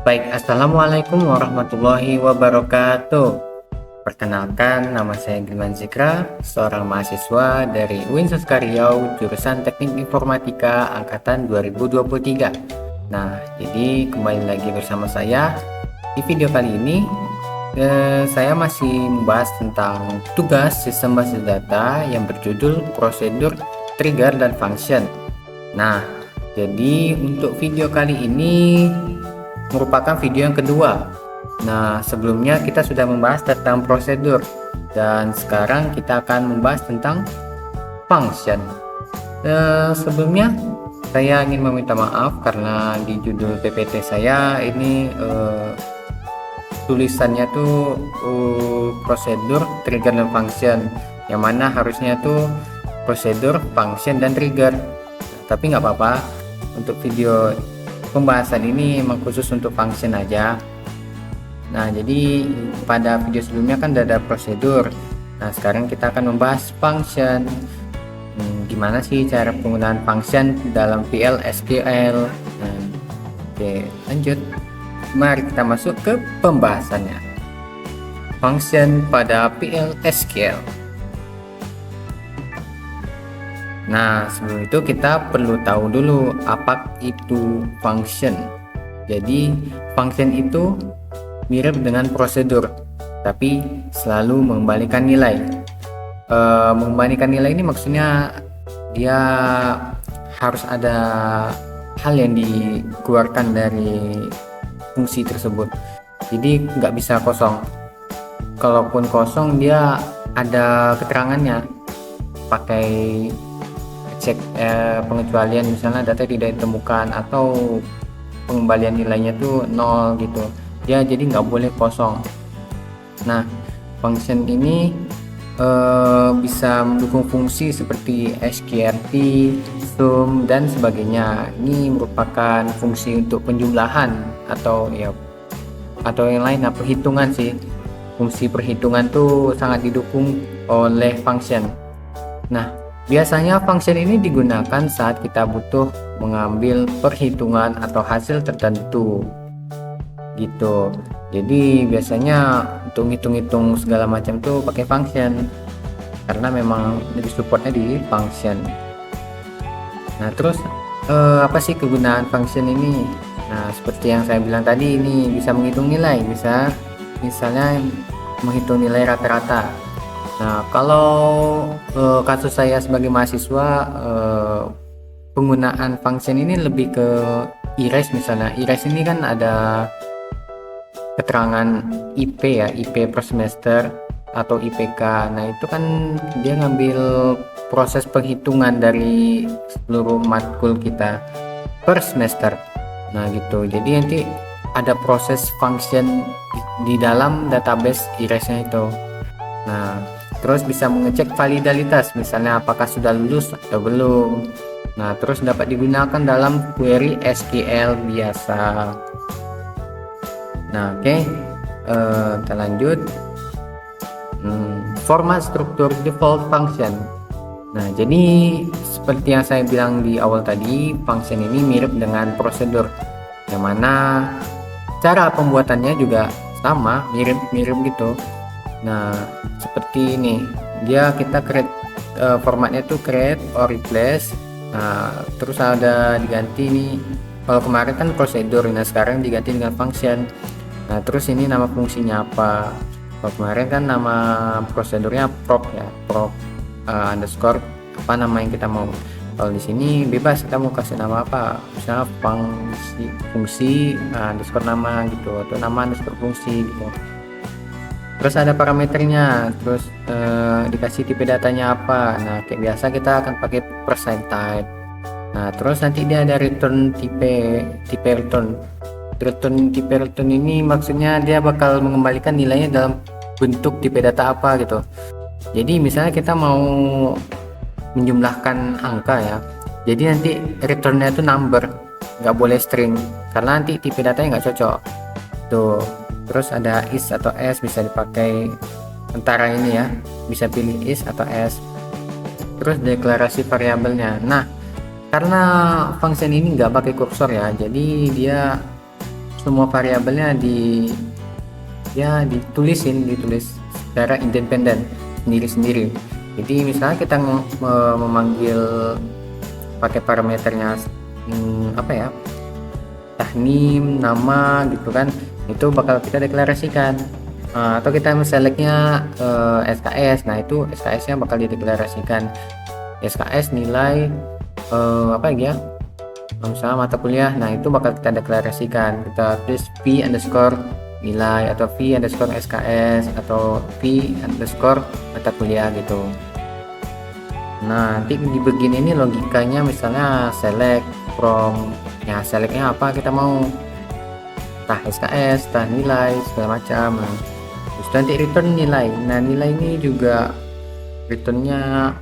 Baik, Assalamualaikum warahmatullahi wabarakatuh. Perkenalkan, nama saya Gilman Zikra, seorang mahasiswa dari UIN Soska Riau, jurusan Teknik Informatika Angkatan 2023. Nah, jadi kembali lagi bersama saya. Di video kali ini, saya masih membahas tentang tugas sistem basis data yang berjudul prosedur, trigger, dan function. Nah, jadi untuk video kali ini merupakan video yang kedua. Nah, sebelumnya kita sudah membahas tentang prosedur dan sekarang kita akan membahas tentang function. Sebelumnya saya ingin meminta maaf karena di judul PPT saya ini tulisannya tuh prosedur, trigger, dan function, yang mana harusnya tuh prosedur, function, dan trigger. Tapi nggak apa-apa, untuk video pembahasan ini memang khusus untuk function aja. Nah, jadi pada video sebelumnya kan ada prosedur. Nah, sekarang kita akan membahas function. Gimana sih cara penggunaan function dalam PL SQL? Nah, oke, lanjut. Mari kita masuk ke pembahasannya. Function pada PL SQL. Nah, sebelum itu kita perlu tahu dulu apa itu function. Jadi, function itu mirip dengan prosedur, tapi selalu mengembalikan nilai. Mengembalikan nilai ini maksudnya dia harus ada hal yang dikeluarkan dari fungsi tersebut. Jadi nggak bisa kosong. Kalaupun kosong, dia ada keterangannya. Pakai cek pengecualian, misalnya data tidak ditemukan atau pengembalian nilainya tuh 0 gitu ya, jadi nggak boleh kosong. Nah, function ini bisa mendukung fungsi seperti sqrt, sum, dan sebagainya. Ini merupakan fungsi untuk penjumlahan atau yang lain, perhitungan sih. Fungsi perhitungan tuh sangat didukung oleh function. Nah, biasanya function ini digunakan saat kita butuh mengambil perhitungan atau hasil tertentu gitu. Jadi biasanya untuk ngitung-ngitung segala macam tuh pakai function karena memang lebih supportnya di function. Nah, terus apa sih kegunaan function ini? Nah, seperti yang saya bilang tadi, ini bisa menghitung nilai, bisa misalnya menghitung nilai rata-rata. Nah, kalau kasus saya sebagai mahasiswa, penggunaan function ini lebih ke erase. Misalnya erase ini kan ada keterangan IP ya, IP per semester atau IPK. Nah, itu kan dia ngambil proses penghitungan dari seluruh matkul kita per semester. Nah, gitu. Jadi nanti ada proses function di dalam database erase-nya itu. Nah, terus bisa mengecek validitas, misalnya apakah sudah lulus atau belum. Nah, terus dapat digunakan dalam query SQL biasa. Nah, oke. Kita lanjut. Format struktur default function. Nah, jadi seperti yang saya bilang di awal tadi, function ini mirip dengan prosedur, yang mana cara pembuatannya juga sama, mirip-mirip gitu. Nah, seperti ini, kita create, formatnya tuh create or replace. Nah, terus ada diganti nih, kalau kemarin kan prosedur, nah sekarang diganti dengan function. Nah, terus ini nama fungsinya apa? Kalau kemarin kan nama prosedurnya prop ya, prop underscore apa nama yang kita mau. Kalau di sini bebas, kita mau kasih nama apa, misalnya fungsi underscore nama gitu, atau nama underscore fungsi gitu. Terus ada parameternya, terus dikasih tipe datanya apa. Nah, kayak biasa kita akan pakai percent type. Nah, terus nanti dia ada return tipe return tipe return ini maksudnya dia bakal mengembalikan nilainya dalam bentuk tipe data apa gitu. Jadi misalnya kita mau menjumlahkan angka ya, jadi nanti returnnya itu number, nggak boleh string, karena nanti tipe datanya nggak cocok tuh. Terus ada is atau s, bisa dipakai antara ini ya, bisa pilih is atau s. Terus deklarasi variabelnya. Nah, karena function ini nggak pakai kursor ya, jadi dia semua variabelnya ditulis secara independen sendiri-sendiri. Jadi misalnya kita memanggil pakai parameternya tahnim, nama gitu kan, itu bakal kita deklarasikan. Atau kita selectnya SKS, nah itu SKS nya bakal dideklarasikan. SKS nilai misalnya mata kuliah, nah itu bakal kita deklarasikan, kita tulis v underscore nilai atau v underscore SKS atau v underscore mata kuliah gitu. Nah nanti di bagian ini logikanya misalnya select from, ya selectnya apa kita mau, entah SKS, entah nilai segala macam. Nah, terus nanti return nilai. Nah nilai ini juga returnnya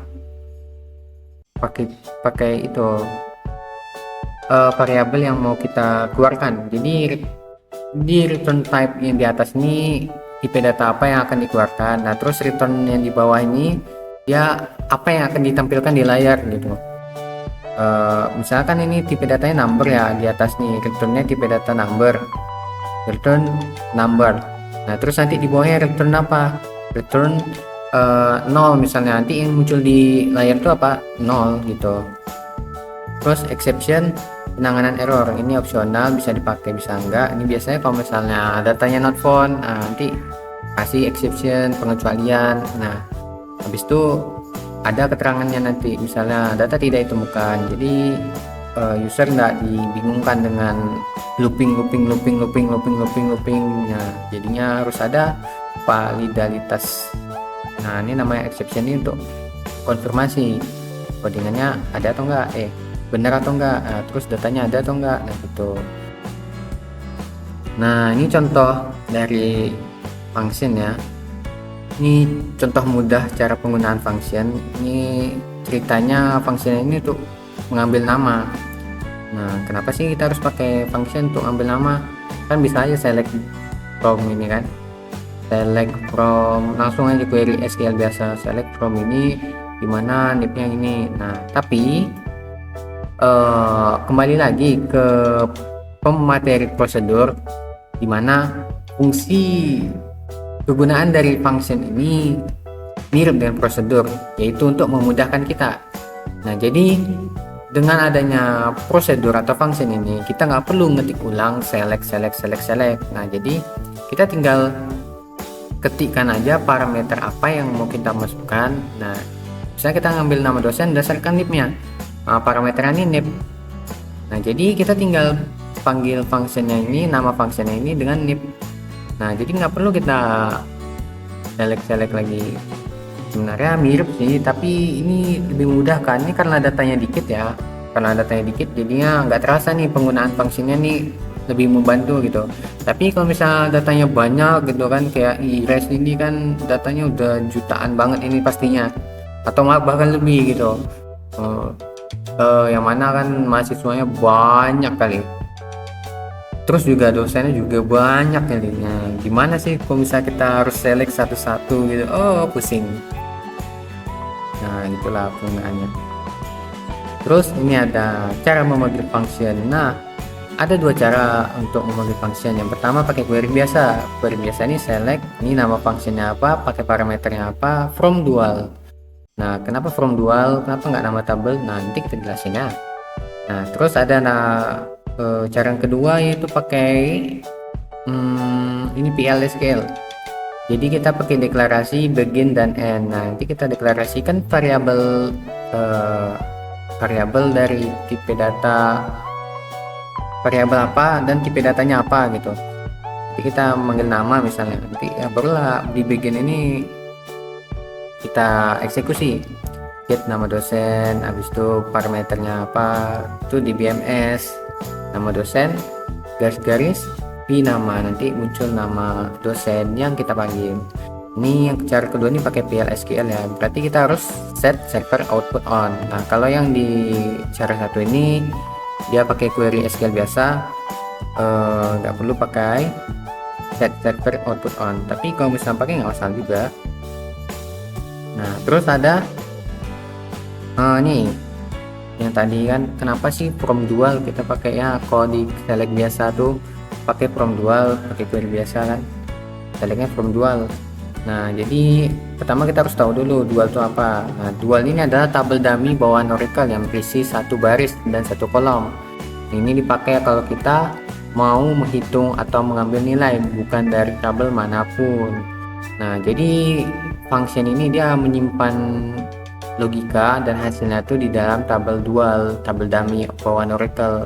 pakai itu variabel yang mau kita keluarkan. Jadi di return type yang di atas ini tipe data apa yang akan dikeluarkan. Nah terus return yang di bawah ini ya apa yang akan ditampilkan di layar gitu. Misalkan ini tipe datanya number ya, di atas nih returnnya tipe data number, return number. Nah terus nanti di bawahnya return apa, return 0 misalnya, nanti yang muncul di layar itu apa, 0 gitu. Terus exception, penanganan error, ini opsional, bisa dipakai bisa enggak. Ini biasanya kalau misalnya datanya not found, nanti kasih exception, pengecualian. Nah habis itu ada keterangannya nanti, misalnya data tidak ditemukan, jadi user nggak dibingungkan dengan looping. Nah jadinya harus ada validalitas. Nah ini namanya exception, ini untuk konfirmasi codingannya ada atau enggak, benar atau enggak, terus datanya ada atau enggak, nah gitu. Nah ini contoh dari function ya. Ini contoh mudah cara penggunaan function. Ini ceritanya function ini untuk mengambil nama. Nah kenapa sih kita harus pakai function untuk ambil nama? Kan bisa aja select from ini kan, select from, langsung aja query SQL biasa, select from ini dimana nipnya ini. Nah tapi kembali lagi ke pemateri prosedur, dimana fungsi kegunaan dari function ini mirip dengan prosedur, yaitu untuk memudahkan kita. Nah jadi dengan adanya prosedur atau function ini, kita nggak perlu ngetik ulang select. Nah jadi kita tinggal ketikkan aja parameter apa yang mau kita masukkan. Nah misalnya kita ngambil nama dosen berdasarkan nipnya, parameternya ini nip. Nah jadi kita tinggal panggil functionnya ini, nama functionnya ini dengan nip. Nah jadi nggak perlu kita select lagi. Sebenarnya mirip sih, tapi ini lebih mudah kan, ini karena datanya dikit ya, jadinya nggak terasa nih penggunaan fungsinya nih, lebih membantu gitu. Tapi kalau misalnya datanya banyak gitu kan, kayak IRES ini kan datanya udah jutaan banget ini pastinya, atau bahkan lebih gitu. Yang mana kan mahasiswanya banyak kali, terus juga dosennya juga banyak kalinya. Gimana sih kalau misalnya kita harus select satu-satu gitu, pusing. Nah itulah penggunaannya. Terus ini ada cara memanggil function. Nah ada dua cara untuk memanggil function. Yang pertama pakai query biasa. Query biasa ini select, ini nama functionnya apa, pakai parameternya apa, from dual. Nah kenapa from dual, kenapa nggak nama tabel, nanti kita jelasin ya. Nah terus ada cara yang kedua yaitu pakai ini PL/SQL. Jadi kita pakai deklarasi begin dan end. Nah nanti kita deklarasikan variabel dari tipe data, variabel apa dan tipe datanya apa gitu. Jadi kita manggil nama misalnya, nanti ya barulah di begin ini kita eksekusi, get nama dosen, habis itu parameternya apa, itu di BMS nama dosen garis-garis di nama, nanti muncul nama dosen yang kita panggil. Ini yang cara kedua ini pakai PL/SQL ya, berarti kita harus set server output on. Nah kalau yang di cara satu ini dia pakai query SQL biasa, nggak perlu pakai set server output on, tapi kalau misalnya pakai nggak masalah juga. Nah terus ada nih yang tadi kan, kenapa sih from dual kita pakai ya, kalau di select biasa tuh pakai from dual, pakai query biasa kan, selectnya from dual. Nah, jadi pertama kita harus tahu dulu dual itu apa. Nah, dual ini adalah tabel dummy bawaan Oracle yang berisi satu baris dan satu kolom. Ini dipakai kalau kita mau menghitung atau mengambil nilai bukan dari tabel manapun. Nah, jadi function ini dia menyimpan logika dan hasilnya itu di dalam tabel dual, tabel dummy bawaan Oracle.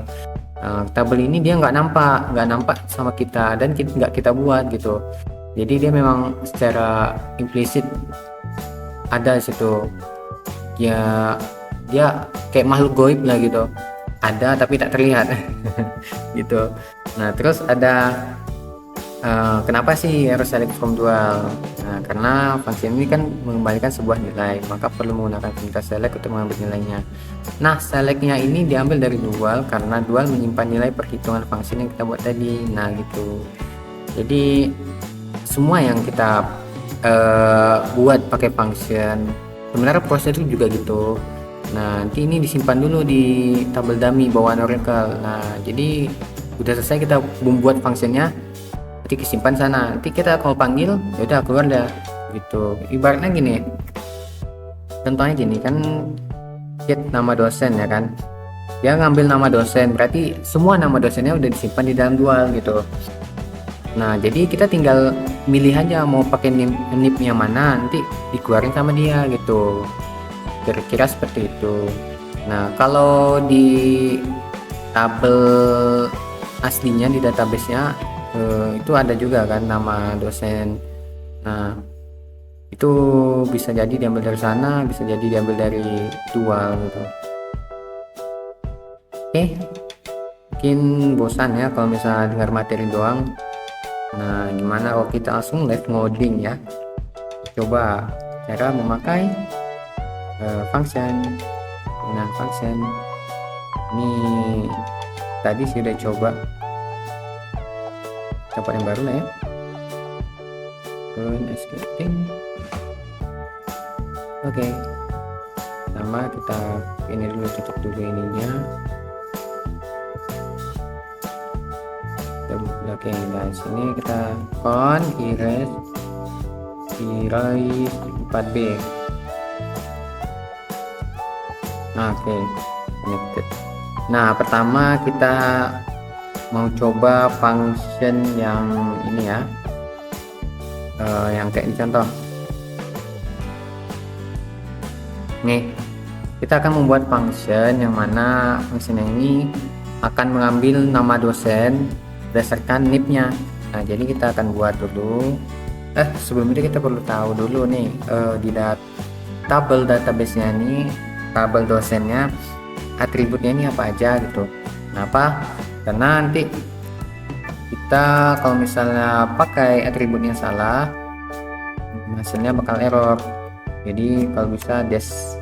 Tabel ini dia nggak nampak sama kita dan nggak kita buat gitu. Jadi dia memang secara implisit ada di situ. Ya, dia kayak makhluk goib lah gitu. Ada tapi tak terlihat gitu. Nah, terus ada kenapa sih harus select from dual? Nah, karena function ini kan mengembalikan sebuah nilai, maka perlu menggunakan perintah select untuk mengambil nilainya. Nah, selectnya ini diambil dari dual karena dual menyimpan nilai perhitungan function yang kita buat tadi. Nah, gitu. Jadi semua yang kita buat pakai function sebenarnya prosedur juga gitu. Nah, nanti ini disimpan dulu di tabel dummy bawaan Oracle. Nah, jadi udah selesai kita membuat functionnya, nanti disimpan sana. Nanti kita kalau panggil ya udah keluar dah gitu. Ibaratnya gini, contohnya gini kan, get nama dosen ya kan, dia ngambil nama dosen, berarti semua nama dosennya udah disimpan di dalam dual gitu. Nah, jadi kita tinggal milih aja mau pakai nip-nya mana, nanti dikeluarin sama dia gitu. Kira-kira seperti itu. Nah, kalau di tabel aslinya di database-nya itu ada juga kan nama dosen. Nah, itu bisa jadi diambil dari sana, bisa jadi diambil dari dual gitu. Oke, mungkin bosan ya kalau misalnya dengar materi doang. Nah, gimana kalau kita langsung live ngoding ya? Coba cara memakai function. Nah, function ini tadi sudah coba yang baru lah ya. Run scripting. Oke. Sama kita ini dulu, tutup dulu ininya. Oke, nah sini kita erase 4b. Oke, connected. Nah, pertama kita mau coba function yang ini ya, yang kayak di contoh nih. Kita akan membuat function yang mana function ini akan mengambil nama dosen berdasarkan nip-nya. Nah, jadi kita akan buat dulu. Sebelum itu kita perlu tahu dulu nih di tabel database-nya ini, tabel dosennya atributnya ini apa aja gitu. Kenapa? Karena nanti kita kalau misalnya pakai atributnya salah, hasilnya bakal error. Jadi kalau bisa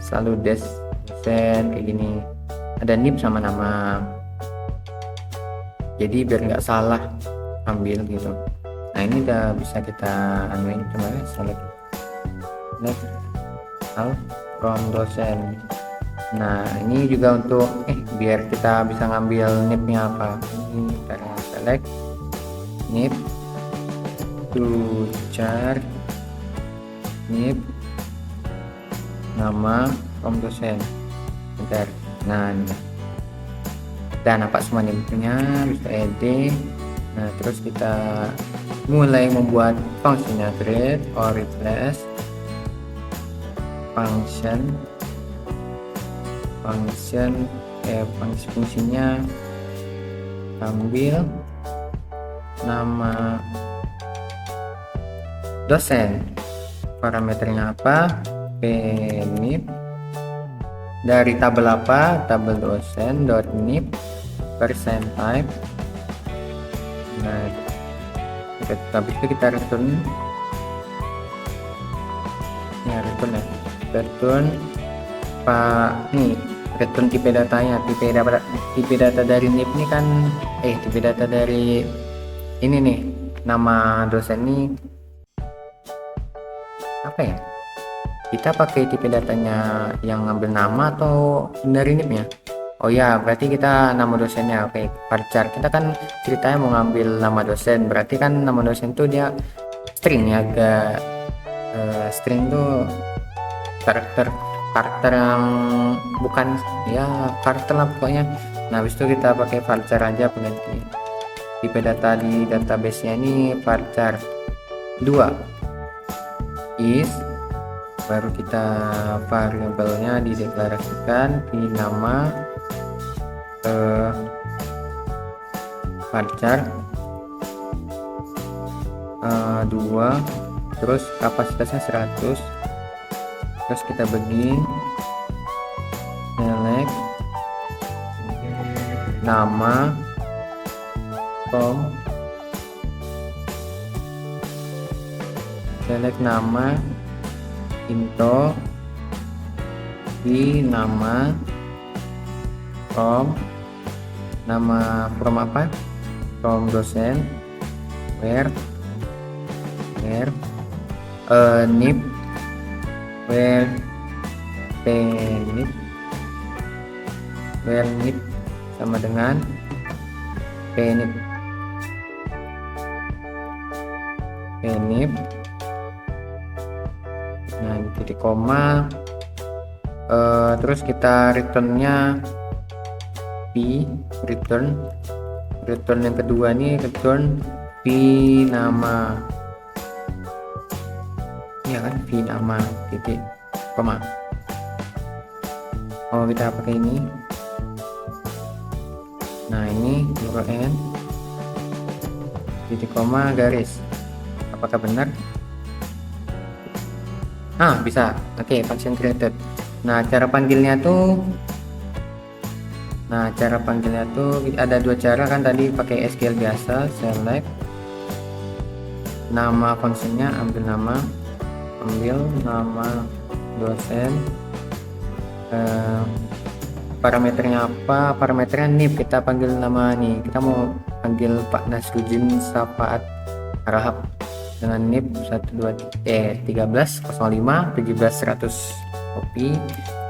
selalu dosen kayak gini, ada nip sama nama. Jadi biar nggak salah ambil gitu. Nah, ini udah bisa kita anuin, kemarin select all from dosen. Nah, ini juga untuk biar kita bisa ngambil nip-nya apa. Ini kita select nip to char nip nama from dosen. Bentar. Nah, ini dan nampak semua nip-nya, bisa edit. Nah, terus kita mulai membuat fungsinya, create or replace fungsinya ambil nama dosen, parameternya apa, nip dari tabel apa, tabel dosen .nip percent type. Nah, habis itu kita return return return tipe datanya. Tipe data dari nip ini kan tipe data dari ini nih, nama dosen ini apa ya, kita pakai tipe datanya yang ngambil nama atau dari nipnya? Oh ya, berarti kita nama dosennya. Oke, varchar. Kita kan ceritanya mau ngambil nama dosen. Berarti kan nama dosen tuh dia string ya, agak string tuh karakter karakter yang bukan ya karakter lah pokoknya. Nah, habis itu kita pakai varchar aja pengganti. Tipe data di database-nya ini varchar 2 is, baru kita variabelnya dideklarasikan di nama varchar 2, terus kapasitasnya 100, terus kita begin select nama select nama into di nama nama from apa, from dosen where nip where nip sama dengan nip nah di titik koma, terus kita returnnya return yang kedua nih return nama ya kan, nama titik koma. Oh, kita pakai ini. Nah, ini n titik koma garis. Apakah benar? Bisa. Oke, function created. Nah, cara panggilnya tuh ada dua cara kan, tadi pakai SQL biasa, select nama fungsinya, ambil nama dosen, parameternya apa, parameternya nip, kita panggil nama nih, kita mau panggil Pak Nasruddin Safaat Rahab dengan nip 1305 17100 copy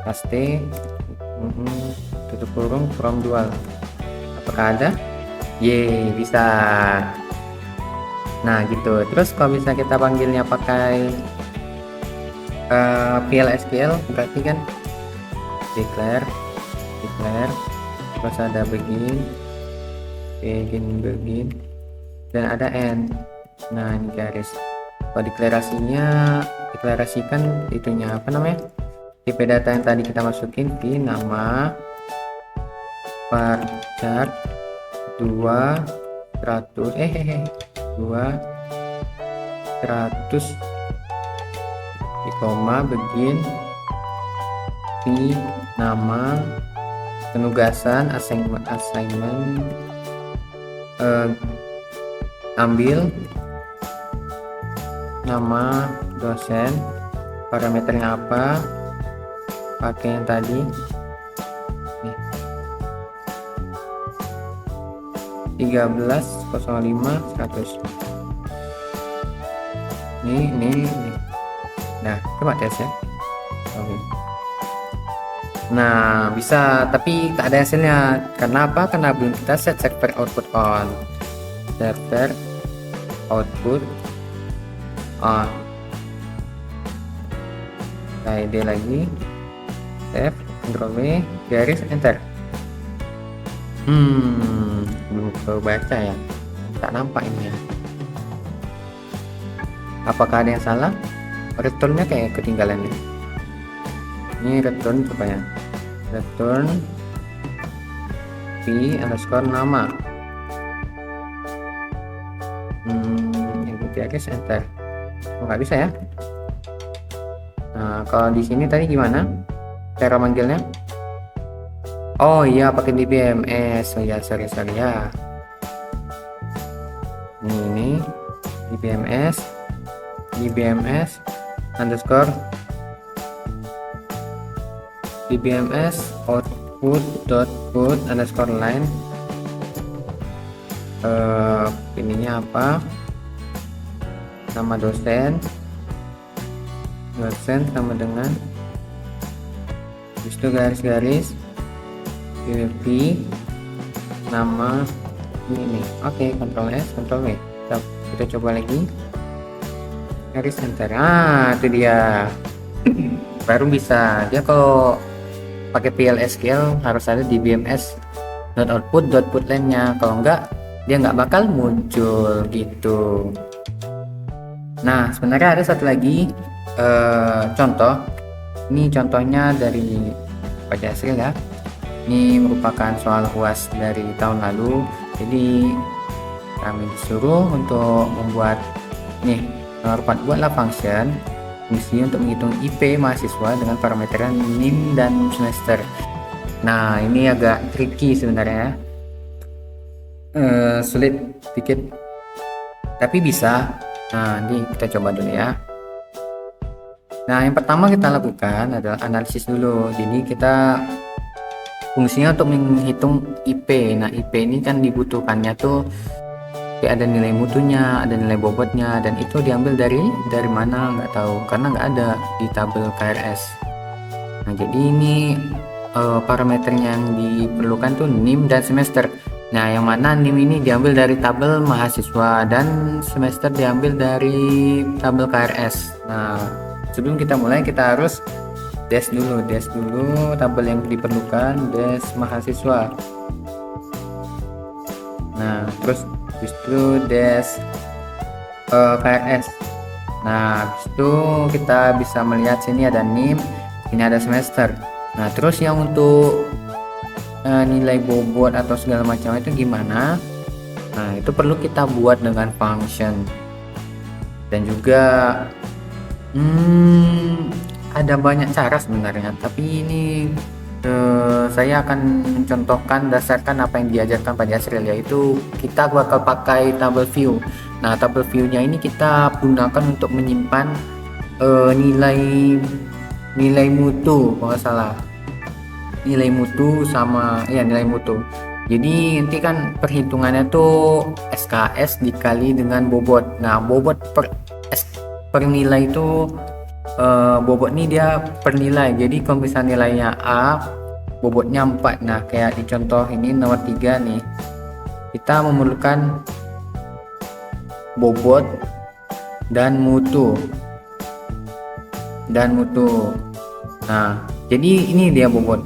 paste, tutup kurung from dual. Apakah ada? Yeay, bisa. Nah gitu. Terus kalau bisa kita panggilnya pakai PL/SQL, berarti kan declare terus ada begin dan ada end. Nah, ini garis. Kalau deklarasikan itunya apa namanya, tipe data yang tadi kita masukin di nama varchar 200 di koma begin di nama penugasan assignment ambil nama dosen, parameternya apa, pakai yang tadi nih, 1305 100 ini. Nah, coba tes ya. Nah, bisa, tapi tak ada hasilnya. Karena apa? Karena belum kita set server output on. Server output on. ID lagi. Save, Ctrl V, garis enter. Belum kebaca ya. Tak nampak ini ya. Apakah ada yang salah? Returnnya kayak ketinggalan nih. Ini return coba ya. Return p_nama. Ini garis enter. Nggak bisa ya. Nah, kalau di sini tadi gimana cara manggilnya? Oh iya, pakai DBMS. Oh ya, sorry ya. Ini DBMS underscore DBMS output underscore line. Ininya apa? Nama dosen sama dengan itu garis-garis PWP nama ini nih. Oke, Ctrl S, Ctrl V. Kita coba lagi. Garis center. Itu dia. Baru bisa. Dia kalau pakai PLSQL harus ada di BMS .output line-nya. Kalau enggak, dia nggak bakal muncul gitu. Nah, sebenarnya ada satu lagi contoh. Ini contohnya dari Pak Jasril ya. Ini merupakan soal UAS dari tahun lalu. Jadi kami disuruh untuk membuat buatlah function fungsi untuk menghitung IP mahasiswa dengan parameter NIM dan semester. Nah, ini agak tricky sebenarnya, sulit sedikit, tapi bisa. Nah, ini kita coba dulu ya. Nah, yang pertama kita lakukan adalah analisis dulu. Jadi kita fungsinya untuk menghitung IP. Nah, IP ini kan dibutuhkannya tuh ada nilai mutunya, ada nilai bobotnya, dan itu diambil dari mana nggak tahu, karena nggak ada di tabel KRS. Nah, jadi ini parameternya yang diperlukan tuh NIM dan semester. Nah, yang mana NIM ini diambil dari tabel mahasiswa dan semester diambil dari tabel KRS. Nah, sebelum kita mulai kita harus dash dulu tabel yang diperlukan, dash mahasiswa. Nah, terus habis itu dash KRS. Nah, habis itu kita bisa melihat sini ada NIM, ini ada semester. Nah, terus yang untuk nilai bobot atau segala macam itu gimana? Nah, itu perlu kita buat dengan function. Dan juga ada banyak cara sebenarnya, tapi ini saya akan mencontohkan dasarkan apa yang diajarkan Pak Jasril, yaitu kita bakal pakai table view. Nah, table view-nya ini kita gunakan untuk menyimpan nilai mutu, kalau nggak salah nilai mutu sama nilai mutu. Jadi nanti kan perhitungannya tuh SKS dikali dengan bobot. Nah, bobot per nilai itu bobot ini dia per nilai. Jadi kalau misalnya nilainya A, bobotnya 4. Nah, kayak di contoh ini nomor 3 nih, kita memerlukan bobot dan mutu. Nah, jadi ini dia bobot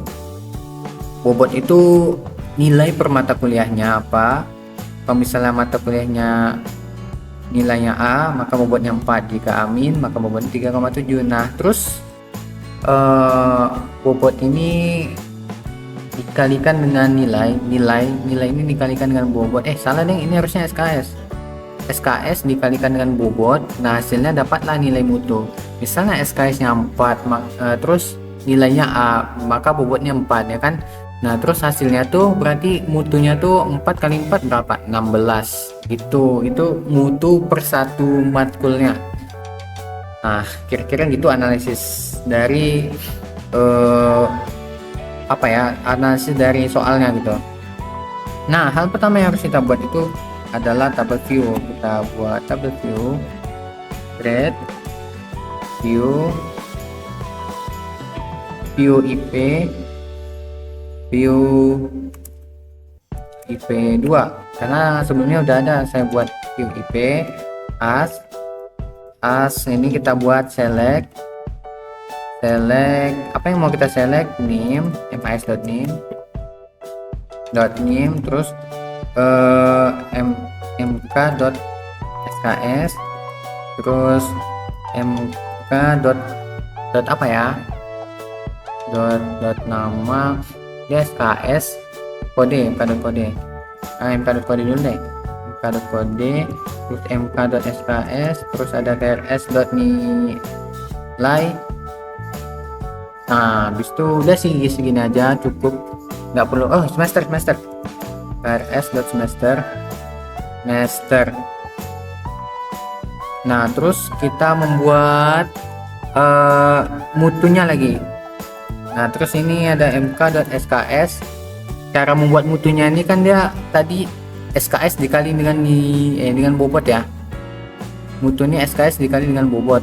itu nilai per mata kuliahnya apa. Kalau misalnya mata kuliahnya nilainya A, maka bobotnya 4. Jika A min, maka bobotnya 3,7. Nah, terus bobot ini dikalikan dengan nilai ini dikalikan dengan bobot. Salah deh, ini harusnya SKS dikalikan dengan bobot. Nah, hasilnya dapatlah nilai mutu. Misalnya SKS nya 4, terus nilainya A, maka bobotnya 4 ya kan. Nah, terus hasilnya tuh berarti mutunya tuh 4 kali 4 berapa? 16 gitu. Itu mutu per satu matkulnya. Nah, kira-kira gitu analisis dari analisis dari soalnya gitu. Nah, hal pertama yang harus kita buat itu adalah table view. Kita buat table view, create view IP, view IP2, karena sebelumnya udah ada saya buat view IP as ini kita buat select apa yang mau kita select, NIM, mis.nim, terus mk.sks, terus mk. Apa ya, nama dia SKS kode, mk.kode. mk.kode dulu deh, mk.kode, terus mk.sks, terus ada krs.nilai. Nah, habis itu udah sih segini aja cukup, nggak perlu semester krs.semester. Nah, terus kita membuat mutunya lagi. Nah, terus ini ada mk.sks. Cara membuat mutunya ini kan dia tadi SKS dikali dengan dengan bobot ya. Mutunya SKS dikali dengan bobot.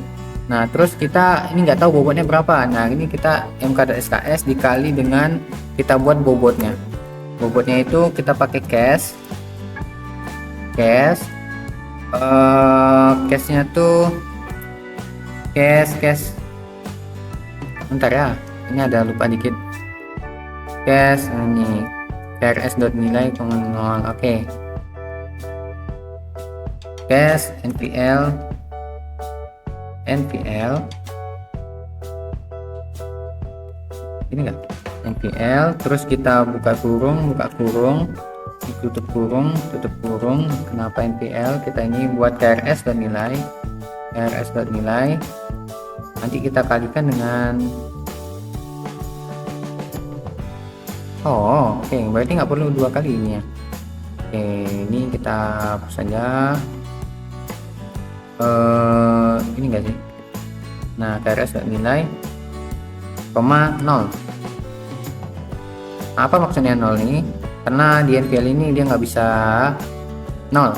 Nah, terus kita ini nggak tahu bobotnya berapa. Nah, ini kita mk.sks dikali dengan kita buat bobotnya. Bobotnya itu kita pakai cache. Cache-nya tuh cache. Bentar ya, ini ada lupa dikit. Cache ini krs.nilai 0. Oke. Cache npl ini enggak npl, terus kita buka kurung, tutup kurung. Kenapa npl? Kita ini buat krs.nilai, nanti kita kalikan dengan oke, berarti nggak perlu 2 kali ini ya. Oke, ini kita hapus saja. Ini enggak sih? Nah, krs.nilai, 0. Apa maksudnya 0 ini? Karena di npl ini dia nggak bisa 0. Nah,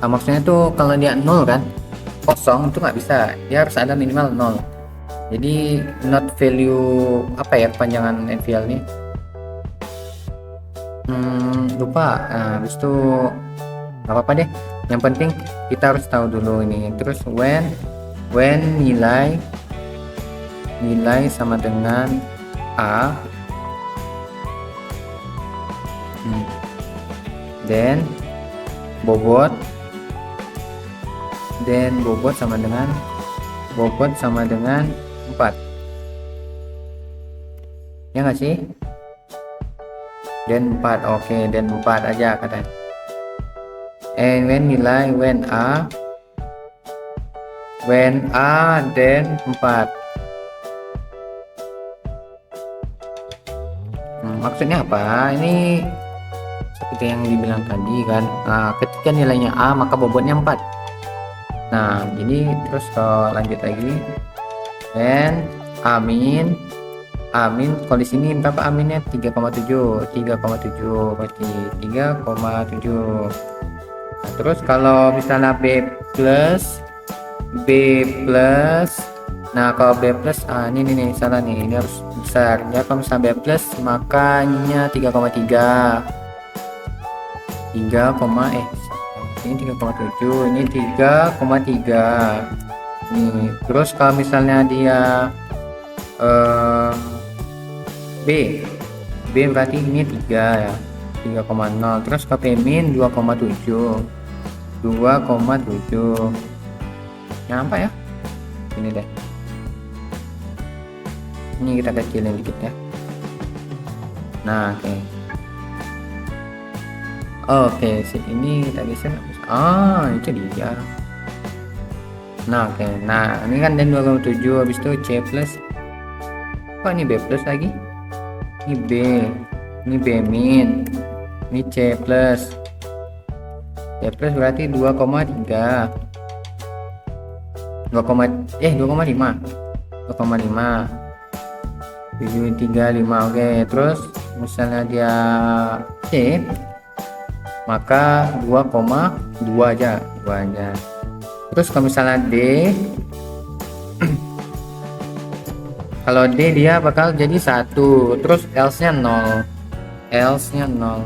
maksudnya tuh kalau dia 0 kan, kosong itu nggak bisa, dia harus ada minimal 0. Jadi not value apa ya kepanjangan npl ini? Lupa. Nah, habis itu nggak apa-apa deh. Yang penting kita harus tahu dulu ini. Terus when nilai sama dengan a, then bobot sama dengan 4 ya nggak sih? Dan 4. Oke, dan 4 aja katanya. And when nilai when a dan 4. Maksudnya apa? Ini seperti yang dibilang tadi kan. Nah, ketika nilainya a maka bobotnya 4. Nah, jadi terus kalau lanjut lagi, and amin, kalau di sini berapa aminnya? 3,7 berarti 3,7. Nah, terus kalau misalnya b plus, nah kalau b plus, ini nih salah nih, ini harus besar ya. Kalau misalnya b plus makanya 3,3, ini 3,7, ini 3,3 nih. Terus kalau misalnya dia B berarti ini 3 ya, 3,0. Terus ke P min 2,7. Nyampe ya, ini deh, ini kita kecilin dikit ya. Nah, oke, ini kita geser. Itu dia. Nah, oke. Nah, ini kan dan 2,7, habis itu C plus. Ini B plus lagi. Ini B. Ini B min. Ini C plus. C plus berarti 2,3. 2,5. 735. Oke, terus misalnya dia C maka 2,2 aja. Terus kalau misalnya D kalau D dia bakal jadi 1, terus else nya 0, else 0.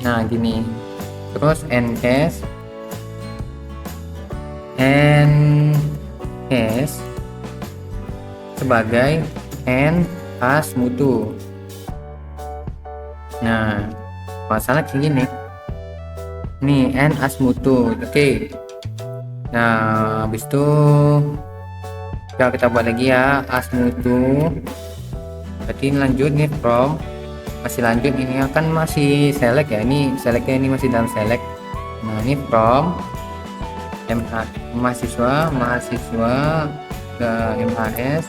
Nah gini, terus ncase sebagai n as mutu. Nah, masalah kayak gini nih, n as mutu. Oke. Nah, habis itu kita buat lagi ya, as mutu. Berarti lanjut nih from, masih lanjut, ini akan masih select ya, ini selectnya ini masih dalam select. Nah, ini from mahasiswa ke MHS,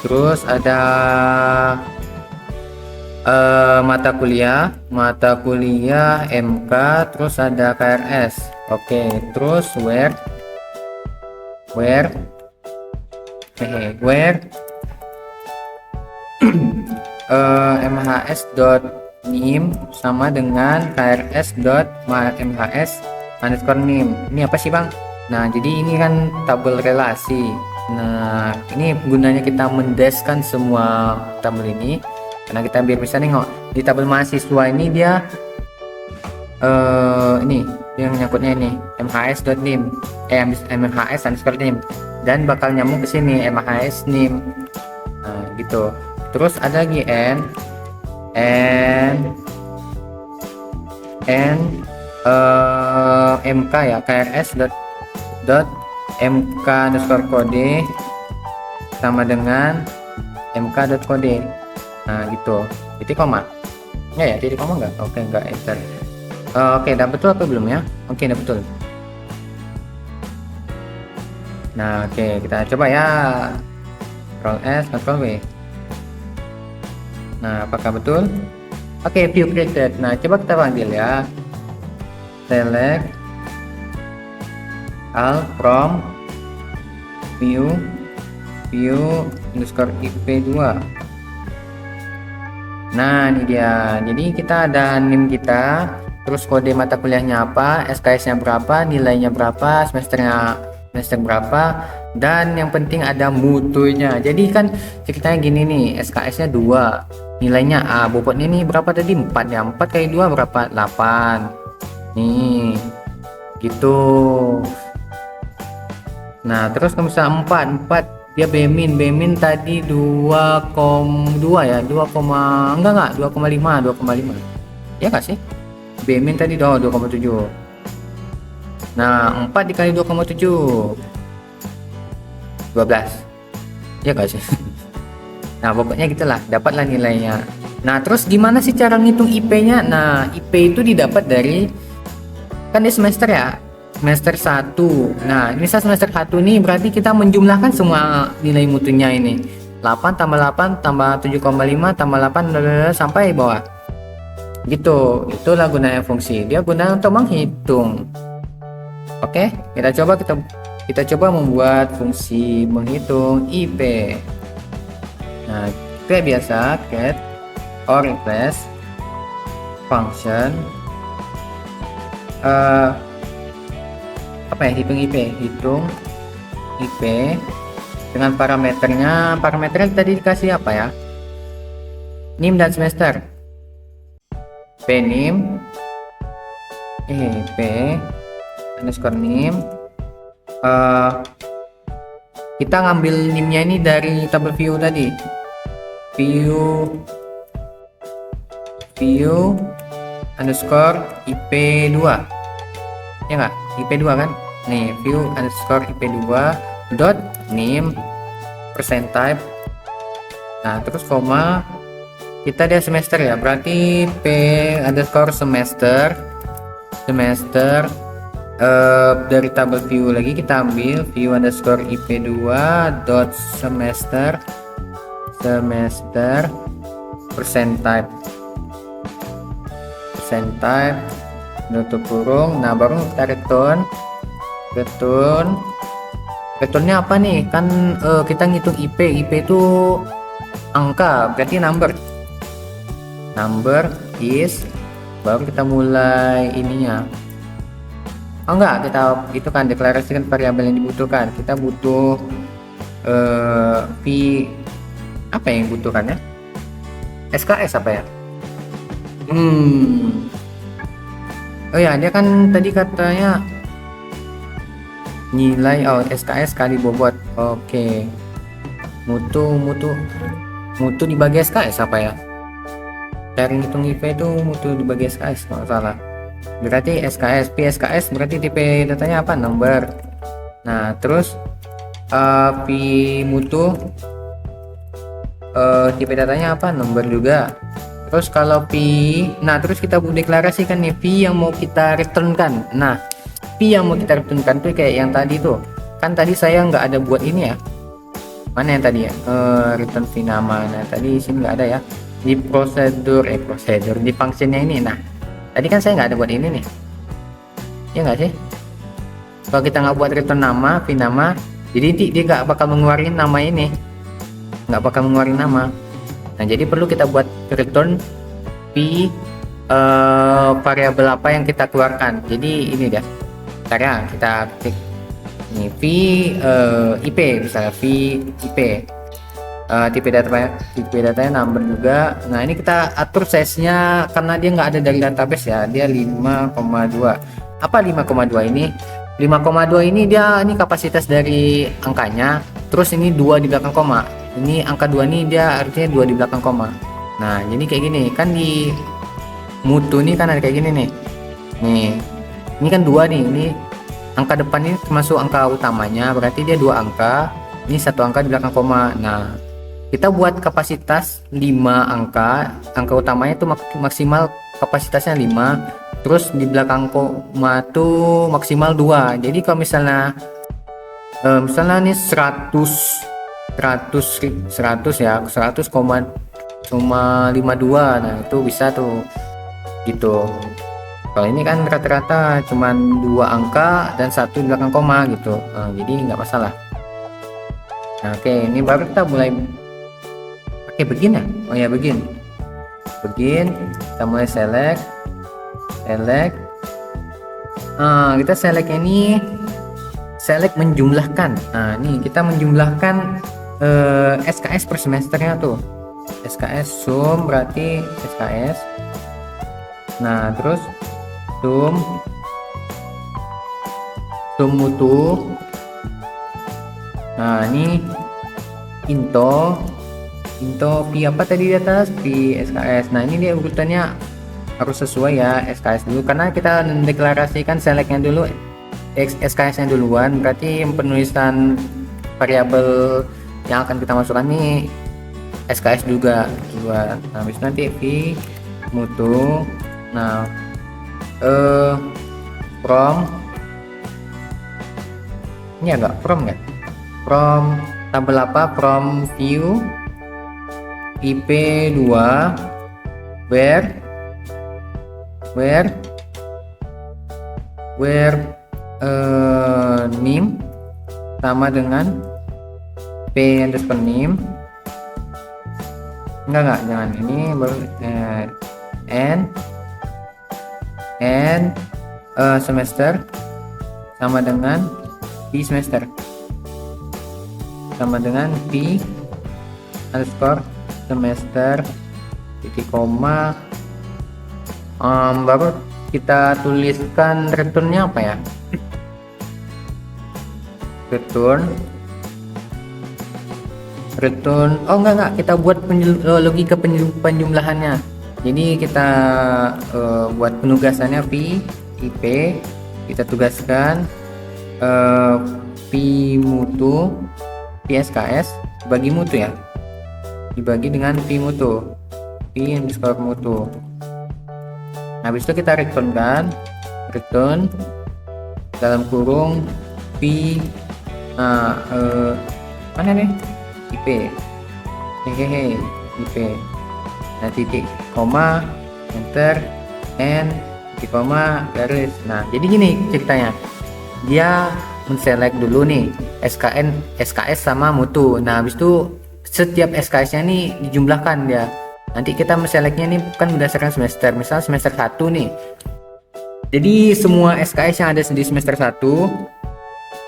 terus ada mata kuliah MK, terus ada KRS. Oke, terus where mhs.name sama dengan krs.mhs_name. Ini apa sih bang? Nah jadi ini kan tabel relasi. Nah ini gunanya kita mendeskan semua tabel ini karena kita biar bisa nengok di tabel mahasiswa ini dia ini yang nyangkutnya ini mhs.name mhs_name dan bakal nyambung ke sini mhs_name. Nah gitu. Terus ada lagi mk ya, krs.mk_kode sama dengan mk.kode. Nah gitu. Titik koma ya, titik koma enggak? Oke, enggak, enter. Oke, udah betul apa belum ya? Oke, udah betul. Nah oke, kita coba ya, Ctrl S Ctrl V. Nah apakah betul? Oke, view created. Nah coba kita panggil ya, select all from view underscore ip2. Nah ini dia, jadi kita ada name kita, terus kode mata kuliahnya apa, SKS nya berapa, nilainya berapa, semester berapa, dan yang penting ada mutunya. Jadi kan ceritanya gini nih, SKS nya 2, nilainya A, bobotnya ini berapa tadi, 4 ya, 4 kali 2 berapa, 8 nih gitu. Nah terus kalau misalnya 4 dia B-min tadi 2,2 ya, 2, enggak 2,5 ya nggak sih, B-min tadi 2,7. Nah 4 dikali 2,7 12 ya nggak sih. Nah pokoknya gitulah, dapatlah nilainya. Nah terus gimana sih cara ngitung IP-nya? Nah IP itu didapat dari, kan di semester ya, semester 1. Nah ini semester 1 nih, berarti kita menjumlahkan semua nilai mutunya ini, 8 tambah 8 tambah 7,5 tambah 8 sampai bawah gitu. Itulah gunanya fungsi, dia guna untuk menghitung. Oke, kita coba membuat fungsi menghitung IP. Nah kayak biasa, get or replace function apa ya, hitung IP dengan parameternya tadi dikasih apa ya, name dan semester, pnim p underscore name. Kita ngambil nimnya ini dari tabel view tadi, view underscore ip2 ya nggak, ip2 kan nih, view underscore ip2 dot name percent type. Nah terus koma, kita dia semester ya, berarti p underscore semester dari tabel view lagi kita ambil view underscore ip2 dot semester percent type tutup kurung. Nah baru kita returnnya apa nih, kan kita ngitung IP itu angka, berarti number is, baru kita mulai ininya. Enggak, kita itu kan deklarasikan variabel yang dibutuhkan. Kita butuh apa yang dibutuhkan ya, SKS apa ya, oh ya dia kan tadi katanya nilai SKS kali bobot. Oke, mutu dibagi SKS apa ya, cara ngitung IP itu mutu dibagi SKS kalau salah. Berarti SKS berarti tipe datanya apa, number. Nah terus P mutu tipe datanya apa, number juga. Terus kalau P, nah terus kita deklarasikan nih P yang mau kita returnkan. Nah P yang mau kita returnkan tuh kayak yang tadi tuh, kan tadi saya nggak ada buat ini ya, mana yang tadi ya, return P nama. Nah tadi sini nggak ada ya, di prosedur di functionnya ini. Nah tadi kan saya nggak ada buat ini nih, ya nggak sih. Kalau kita nggak buat return nama P nama, jadi dia nggak bakal mengeluarkan nama ini, nggak bakal mengeluarkan nama. Nah, jadi perlu kita buat return v variabel apa yang kita keluarkan. Jadi ini dia. Bentar ya, kita klik ini v IP, misalnya v IP. Tipe datanya number juga. Nah, ini kita atur size-nya karena dia nggak ada dari database ya, dia 5,2. Apa 5,2 ini? 5,2 ini ini kapasitas dari angkanya, terus ini 2 di belakang koma. Ini angka 2 ini dia artinya 2 di belakang koma. Nah, jadi kayak gini kan di mutu ini kan ada kayak gini nih. Nih, ini kan 2 nih, ini angka depan ini termasuk angka utamanya, berarti dia 2 angka, ini 1 angka di belakang koma. Nah, kita buat kapasitas 5 angka utamanya itu maksimal kapasitasnya 5, terus di belakang koma tuh maksimal 2. Jadi kalau misalnya ini 100 ya, 100,52, nah itu bisa tuh gitu. Kalau ini kan rata-rata cuman 2 angka dan 1 di belakang koma gitu, nah, jadi nggak masalah. Nah, oke, ini baru kita mulai pakai begin ya. Oh ya, begin kita mulai select. Kita select ini menjumlahkan. Nah, ini kita menjumlahkan SKS per semesternya tuh. SKS sum berarti SKS. Nah, terus sum mutu. Nah, ini into P apa tadi di atas, P SKS. Nah, ini dia urutannya harus sesuai ya, SKS dulu karena kita mendeklarasikan selectnya dulu, SKS nya duluan, berarti penulisan variabel yang akan kita masukkan nih SKS juga. Nah, habis nanti P mutu. Nah, from ini agak from tabel apa, from view IP2 where name sama dengan p underscore name. Enggak, jangan ini baru and semester sama dengan p semester sama dengan p underscore semester titik koma. Baru kita tuliskan returnnya apa ya, return oh enggak, kita buat logika penjumlahannya. Jadi kita buat penugasannya v IP, kita tugaskan p mutu, p SKS bagi mutu ya, dibagi dengan p mutu, p underscore mutu. Habis itu kita return dalam kurung p mana nih, IP IP. Nah, titik koma enter n titik koma garis. Nah, jadi gini ceritanya, dia menselect dulu nih SKS sama mutu. Nah, habis itu setiap SKS nya nih dijumlahkan dia. Nanti kita menselectnya nih bukan berdasarkan semester, misal semester 1 nih, jadi semua SKS yang ada di semester 1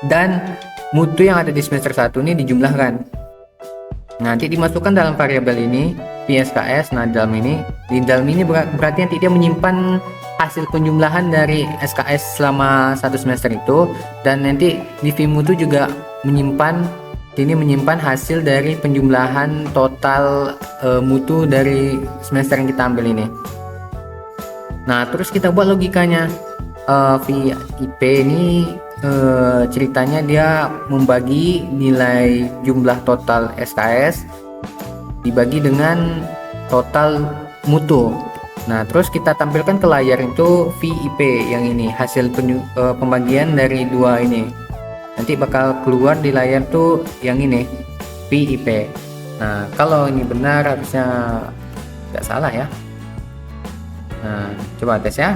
dan mutu yang ada di semester 1 ini dijumlahkan. Nanti dimasukkan dalam variabel ini PSKS. Nah, di dalam ini berarti nanti dia menyimpan hasil penjumlahan dari SKS selama 1 semester itu, dan nanti di VMutu juga menyimpan hasil dari penjumlahan total mutu dari semester yang kita ambil ini. Nah, terus kita buat logikanya. VIP ini ceritanya dia membagi nilai jumlah total SKS dibagi dengan total mutu. Nah, terus kita tampilkan ke layar itu VIP yang ini, hasil pembagian dari dua ini. Nanti bakal keluar di layar tuh yang ini, VIP. Nah, kalau ini benar harusnya nggak salah ya. Nah, coba tes ya.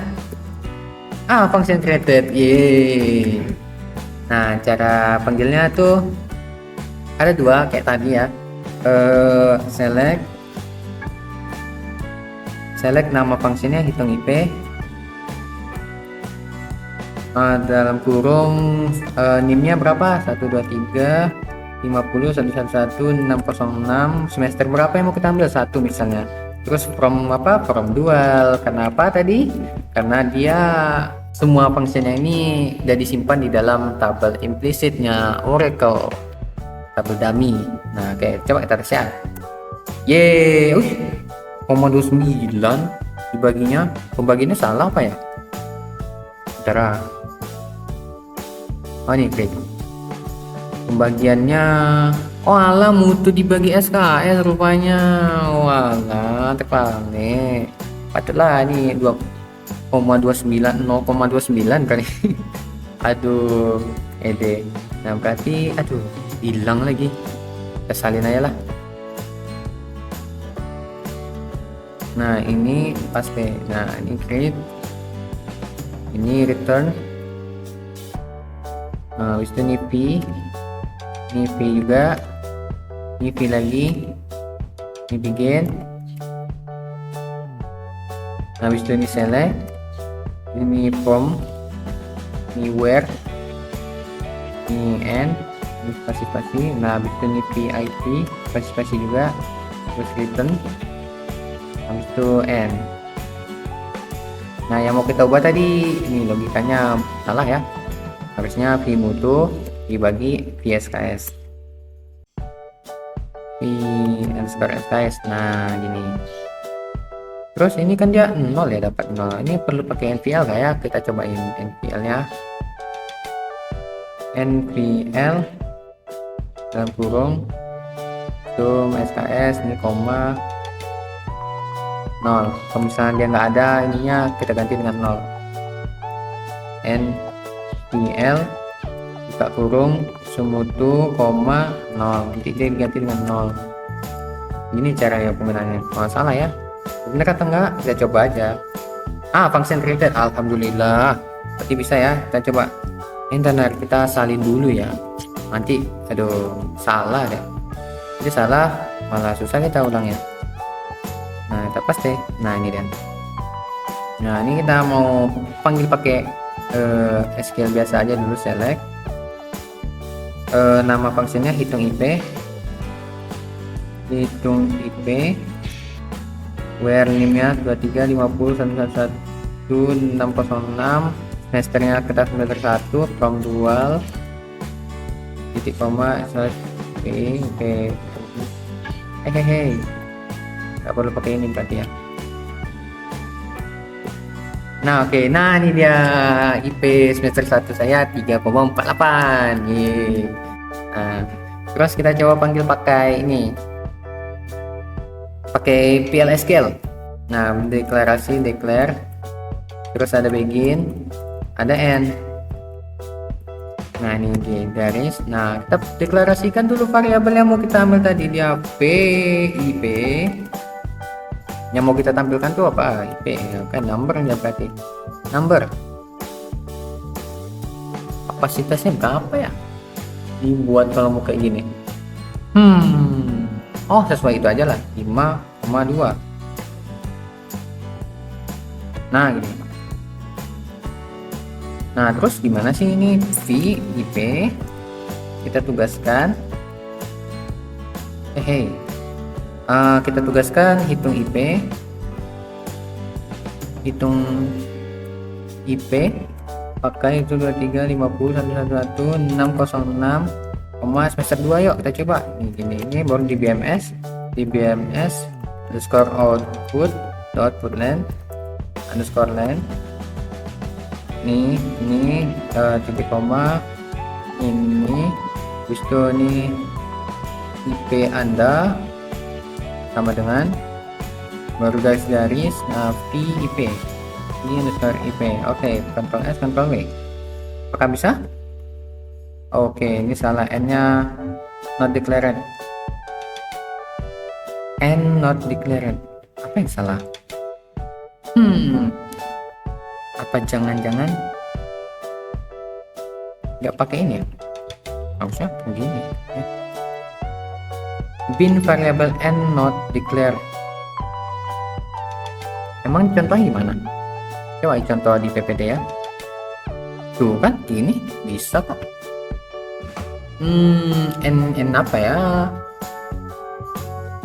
Function created. Yeay. Nah, cara panggilnya tuh ada dua kayak tadi ya. Select select nama fungsinya, hitung IP, dalam kurung NIM-nya berapa, 123 50 111 606, semester berapa yang mau kita ambil, 1 misalnya. Terus from dual, karena apa tadi, karena dia semua fungsinya ini udah disimpan di dalam tabel implicitnya Oracle, tabel dummy. Nah oke, coba kita tes ya. Yeay, 0,29 dibaginya, pembagiannya salah apa ya, bentar. Oh ini klik pembagiannya, oh alah mutu dibagi SKS rupanya, walah terpanik, patutlah ini 2,29 0,29 kali. Aduh ede, nah berarti aduh hilang lagi, kita salin aja lah. Nah ini pas P, nah ini create, ini return, nah habis itu ini P juga, ini P lagi, ini begin, nah habis itu ini select, ini from, ini where, ini end, ini spasi, nah habis itu ini PIP spasi juga, terus return, habis itu end. Nah yang mau kita ubah tadi ini logikanya salah ya, harusnya V mutu dibagi V SKS, V underscore SKS. Nah gini, terus ini kan dia 0 ya, dapat 0, ini perlu pakai NVL gak ya, kita cobain NVL nya, NVL dalam kurung zoom SKS, ini koma 0, kalau misalnya dia nggak ada ininya kita ganti dengan 0, NVL buka kurung semutu koma 0, nanti dia diganti dengan 0. Ini cara ya penggunaannya, salah ya, bener atau enggak kita coba aja. Function created, alhamdulillah berarti bisa ya, kita coba internet, kita salin dulu ya, nanti aduh salah deh, jadi salah malah susah kita ulangnya. Nah kita pas deh, nah ini dan, nah ini kita mau panggil pakai SQL biasa aja dulu, select nama fungsinya hitung IP, where name-nya 23 50 111 606, semesternya kita semester 1, from dual titik koma P hehehe, nggak perlu pakai ini berarti ya. Nah oke, nah ini dia IP semester 1 saya 3,48. Nah, terus kita coba panggil pakai ini, pakai PL/SQL. Nah deklarasi, declare, terus ada begin, ada end. Nah ini di garis, nah kita deklarasikan dulu variabel yang mau kita ambil tadi, dia IP yang mau kita tampilkan tuh apa, IP ya kan, numbernya berarti number, kapasitasnya berapa ya dibuat kalau mau kayak gini. Sesuai itu aja lah, 5,2. nah gini. Nah terus gimana sih ini V IP kita tugaskan, kita tugaskan hitung IP pakai itu 23 50 111 606, semester 2. Yuk kita coba ini baru di BMS underscore output len underscore len, ini titik koma, ini itu ini IP Anda sama dengan baru garis V IP ini underscore IP. Oke, Ctrl S Ctrl W, apakah bisa? Oke, ini salah, N nya not declared, N not declared, apa yang salah? Apa jangan-jangan nggak pakai ini ya, harusnya begini ya. Bin variable N not declared, Emang contoh gimana? Coba contoh di PPT ya. Tuh kan ini bisa kok. N apa ya?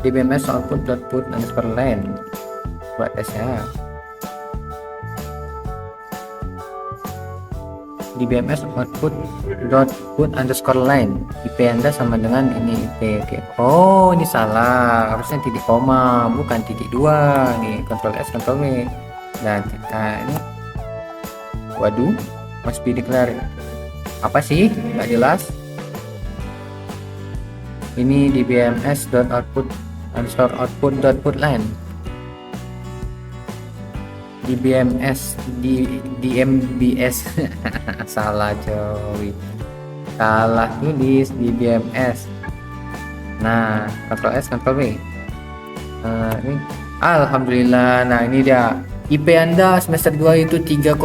DBMS output underscore line buat tes ya. DBMS output underscore line, IP Anda sama dengan ini IP. Oke. Oh, ini salah, harusnya titik koma bukan titik dua nih. Ctrl S Ctrl V. Dan kita ini waduh, must be declared. Apa sih, nggak jelas. Ini DBMS output underscore output line. DBMS di DMBS salah coy, salah tulis DBMS. Nah, Ctrl S Ctrl V. Ini alhamdulillah. Nah, ini dia IP Anda semester 2 itu 3,41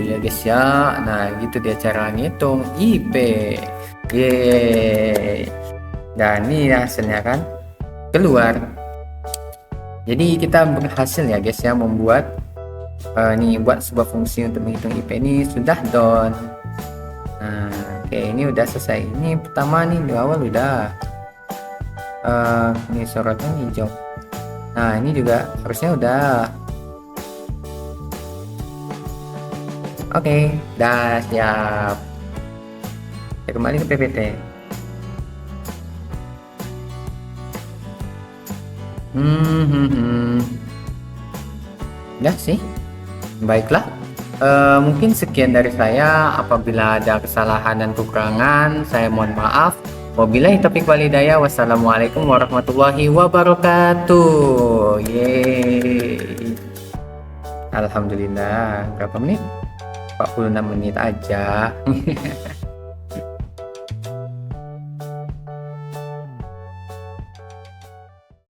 ya guys ya. Nah, gitu dia cara ngitung IP. Yeay. Dan ini hasilnya kan keluar. Jadi kita berhasil ya guys ya membuat nih buat sebuah fungsi untuk menghitung IP ini sudah done. Nah, oke, ini udah selesai. Ini pertama nih di awal udah. Ini sorotnya hijau. Nah, ini juga harusnya udah. Oke, dah siap. Kita kembali ke PPT. Ya sih, baiklah. Mungkin sekian dari saya. Apabila ada kesalahan dan kekurangan, saya mohon maaf. Wabillahi taufiq walhidayah. Wassalamualaikum warahmatullahi wabarakatuh. Yeay. Alhamdulillah. Berapa menit? 46 menit aja.